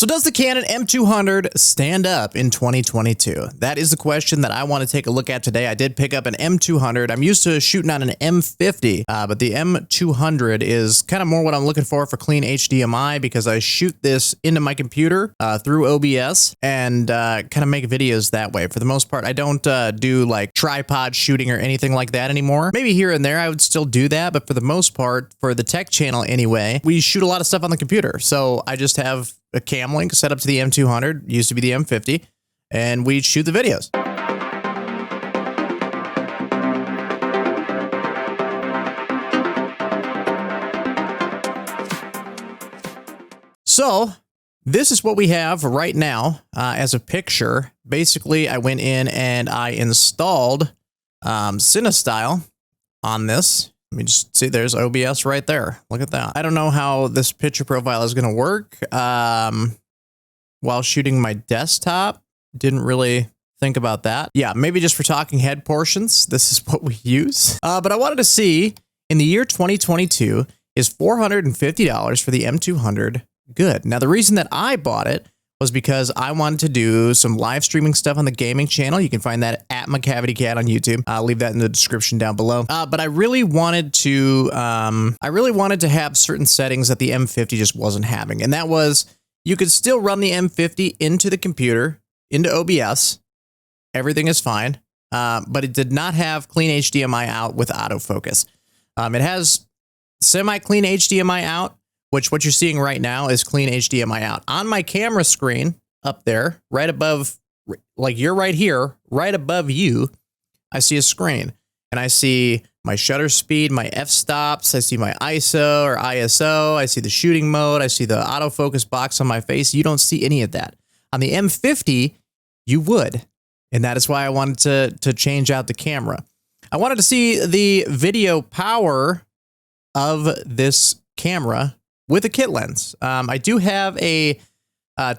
So does the Canon M200 stand up in 2022? That is the question that I want to take a look at today. I did pick up an M200. I'm used to shooting on an M50, but the M200 is kind of more what I'm looking for clean HDMI, because I shoot this into my computer through OBS and kind of make videos that way. For the most part, I don't do like tripod shooting or anything like that anymore. Maybe here and there I would still do that, but for the most part, for the tech channel anyway, we shoot a lot of stuff on the computer. So I just have a cam link set up to the M200, used to be the M50, and we shoot the videos. So this is what we have right now as a picture. Basically, I went in and I installed CineStyle on this. Let me just see, there's OBS right there. Look at that. I don't know how this picture profile is going to work while shooting my desktop. Didn't really think about that. Yeah, maybe just for talking head portions, this is what we use. But I wanted to see, in the year 2022, is $450 for the M200 good? Now, the reason that I bought it was because I wanted to do some live streaming stuff on the gaming channel. You can find that at McCavityCat on YouTube. I'll leave that in the description down below. But I really wanted to, have certain settings that the M50 just wasn't having. And that was, you could still run the M50 into the computer, into OBS. Everything is fine. But it did not have clean HDMI out with autofocus. It has semi-clean HDMI out, which what you're seeing right now is clean HDMI out. On my camera screen up there, right above, like you're right here, right above you, I see a screen. And I see my shutter speed, my f-stops, I see my ISO or ISO, I see the shooting mode, I see the autofocus box on my face. You don't see any of that. On the M50, you would. And that is why I wanted to change out the camera. I wanted to see the video power of this camera with a kit lens. I do have a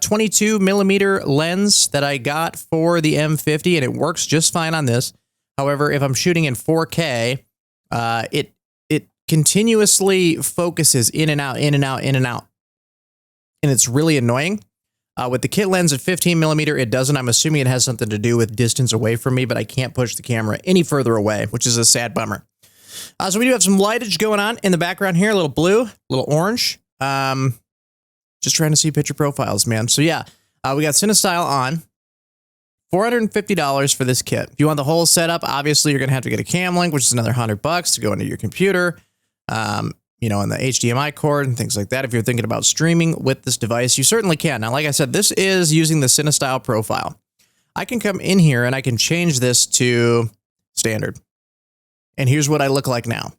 22 millimeter lens that I got for the M50, and it works just fine on this. However, if I'm shooting in 4K, it continuously focuses in and out, in and out, in and out. And it's really annoying. With the kit lens at 15 millimeter, it doesn't. I'm assuming it has something to do with distance away from me, but I can't push the camera any further away, which is a sad bummer. So we do have some lightage going on in the background here, a little blue, a little orange. Just trying to see picture profiles, man. So yeah, we got CineStyle on. $450 for this kit. If you want the whole setup, obviously you're gonna have to get a cam link, which is another $100 to go into your computer. You know, and the HDMI cord and things like that. If you're thinking about streaming with this device, you certainly can. Now, like I said, this is using the CineStyle profile. I can come in here and I can change this to standard. And here's what I look like now.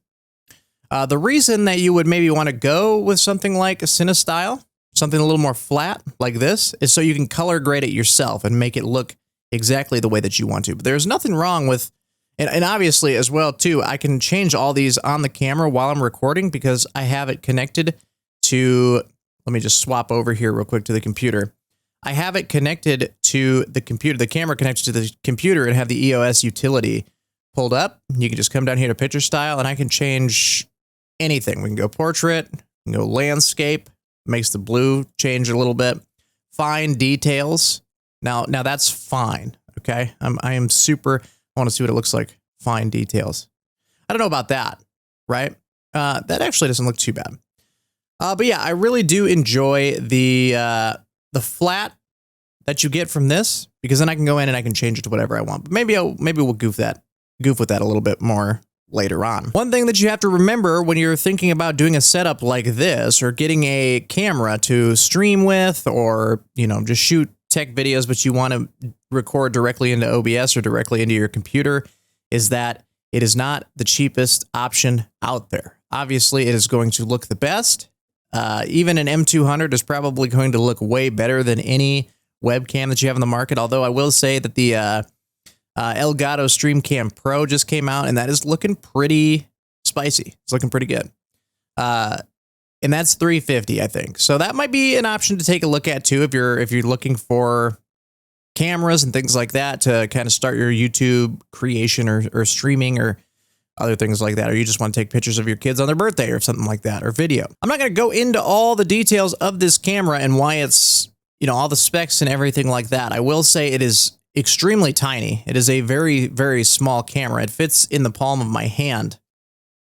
The reason that you would maybe want to go with something like a CineStyle, something a little more flat like this, is so you can color grade it yourself and make it look exactly the way that you want to. But there's nothing wrong with, and obviously as well too, I can change all these on the camera while I'm recording because I have it connected to, let me just swap over here real quick to the computer. I have it connected to the computer, the camera connected to the computer, and have the EOS utility pulled up. You can just come down here to picture style and I can change anything. We can go portrait, we can go landscape, makes the blue change a little bit. Fine details. Now that's fine. Okay. I am super, I want to see what it looks like. Fine details. I don't know about that, right? That actually doesn't look too bad. But yeah, I really do enjoy the flat that you get from this, because then I can go in and I can change it to whatever I want. But maybe we'll goof with that a little bit more later on. One thing that you have to remember when you're thinking about doing a setup like this, or getting a camera to stream with, or, you know, just shoot tech videos, but you want to record directly into OBS or directly into your computer, is that it is not the cheapest option out there. Obviously, it is going to look the best. Even an M200 is probably going to look way better than any webcam that you have on the market. Although I will say that the Elgato StreamCam Pro just came out, and that is looking pretty spicy. It's looking pretty good. And that's $350, I think. So that might be an option to take a look at too, if you're looking for cameras and things like that to kind of start your YouTube creation or streaming or other things like that, or you just want to take pictures of your kids on their birthday or something like that, or video. I'm not going to go into all the details of this camera and why it's, all the specs and everything like that. I will say it is extremely tiny. It is a very, very small camera. It fits in the palm of my hand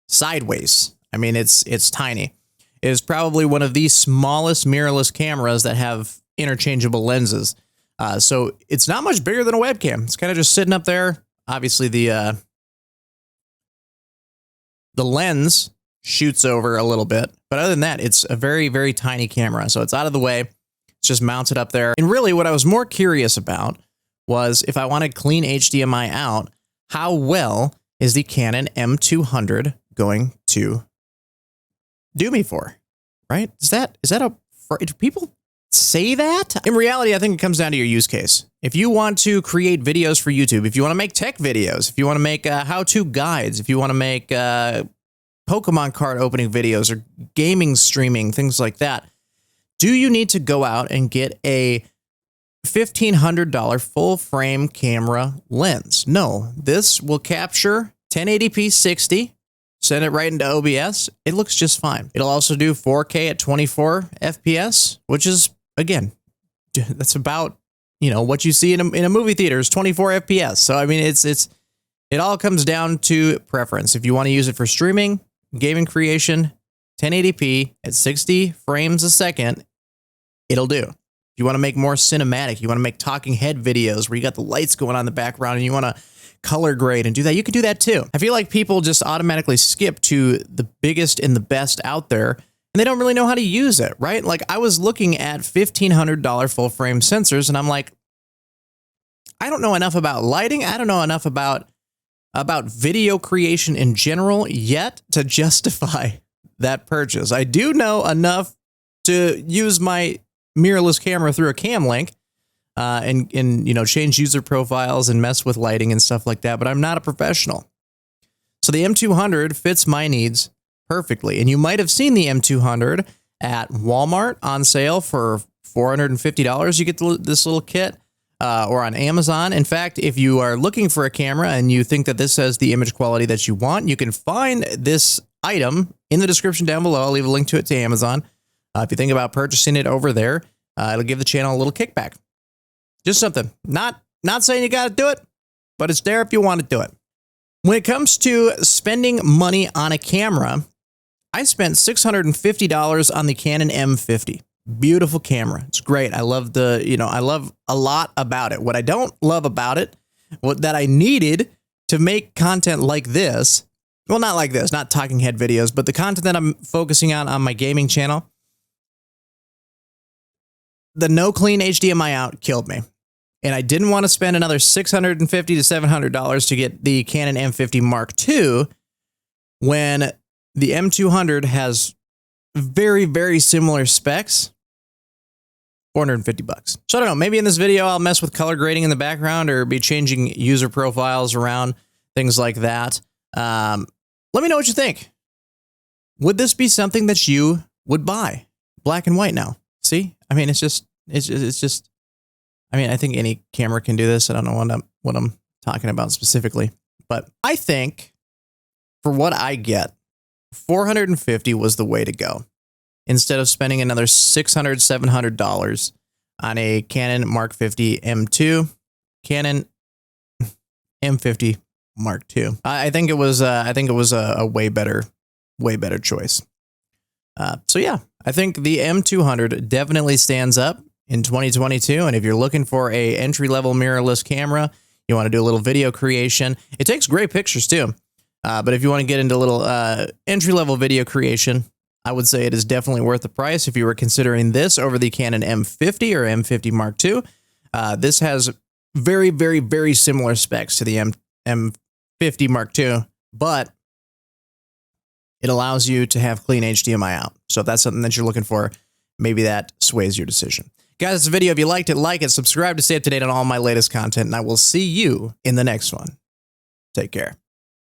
sideways. I mean, it's tiny. It is probably one of the smallest mirrorless cameras that have interchangeable lenses. So it's not much bigger than a webcam. It's kind of just sitting up there. Obviously, the lens shoots over a little bit, but other than that, it's a very, very tiny camera. So it's out of the way. It's just mounted up there. And really, what I was more curious about was if I wanted clean HDMI out, how well is the Canon M200 going to do me for? Right? Is that do people say that? In reality, I think it comes down to your use case. If you want to create videos for YouTube, if you want to make tech videos, if you want to make how-to guides, if you want to make Pokemon card opening videos or gaming streaming, things like that, do you need to go out and get a $1,500 full frame camera lens? No, this will capture 1080p 60, send it right into OBS. It looks just fine. It'll also do 4K at 24 FPS, which is, again, that's about, what you see in a movie theater is 24 FPS. So, I mean, it all comes down to preference. If you want to use it for streaming, gaming creation, 1080p at 60 frames a second, it'll do. If you want to make more cinematic, you want to make talking head videos where you got the lights going on in the background and you want to color grade and do that, you could do that too. I feel like people just automatically skip to the biggest and the best out there and they don't really know how to use it, right? Like I was looking at $1,500 full frame sensors and I'm like, I don't know enough about lighting. I don't know enough about video creation in general yet to justify that purchase. I do know enough to use my mirrorless camera through a cam link and change user profiles and mess with lighting and stuff like that, but I'm not a professional. So the M200 fits my needs perfectly. And you might have seen the M200 at Walmart on sale for $450. You get this little kit. Or on Amazon. In fact, if you are looking for a camera and you think that this has the image quality that you want, you can find this item in the description down below. I'll leave a link to it to Amazon. If you think about purchasing it over there, it'll give the channel a little kickback. Just something. Not saying you got to do it, but it's there if you want to do it. When it comes to spending money on a camera, I spent $650 on the Canon M50. Beautiful camera. It's great. I love I love a lot about it. What I don't love about it, what that I needed to make content like this, well, not like this, not talking head videos, but the content that I'm focusing on my gaming channel, the no clean HDMI out killed me. And I didn't want to spend another $650 to $700 to get the Canon M50 Mark II when the M200 has very, very similar specs. $450. So I don't know, maybe in this video I'll mess with color grading in the background or be changing user profiles around, things like that. Let me know what you think. Would this be something that you would buy? Black and white now. See? I mean, it's just, I mean, I think any camera can do this. I don't know what I'm talking about specifically, but I think for what I get, $450 was the way to go. Instead of spending another $600, $700 on a Canon Mark 50 M2, Canon M50 Mark II. I think it was a way better choice. So yeah, I think the M200 definitely stands up in 2022. And if you're looking for a entry-level mirrorless camera, you want to do a little video creation. It takes great pictures too. But if you want to get into a little entry-level video creation, I would say it is definitely worth the price. If you were considering this over the Canon M50 or M50 Mark II, this has very, very, very similar specs to the M50 Mark II, but it allows you to have clean HDMI out. So if that's something that you're looking for, maybe that sways your decision. Guys, this video, if you liked it, like it, subscribe to stay up to date on all my latest content, and I will see you in the next one. Take care.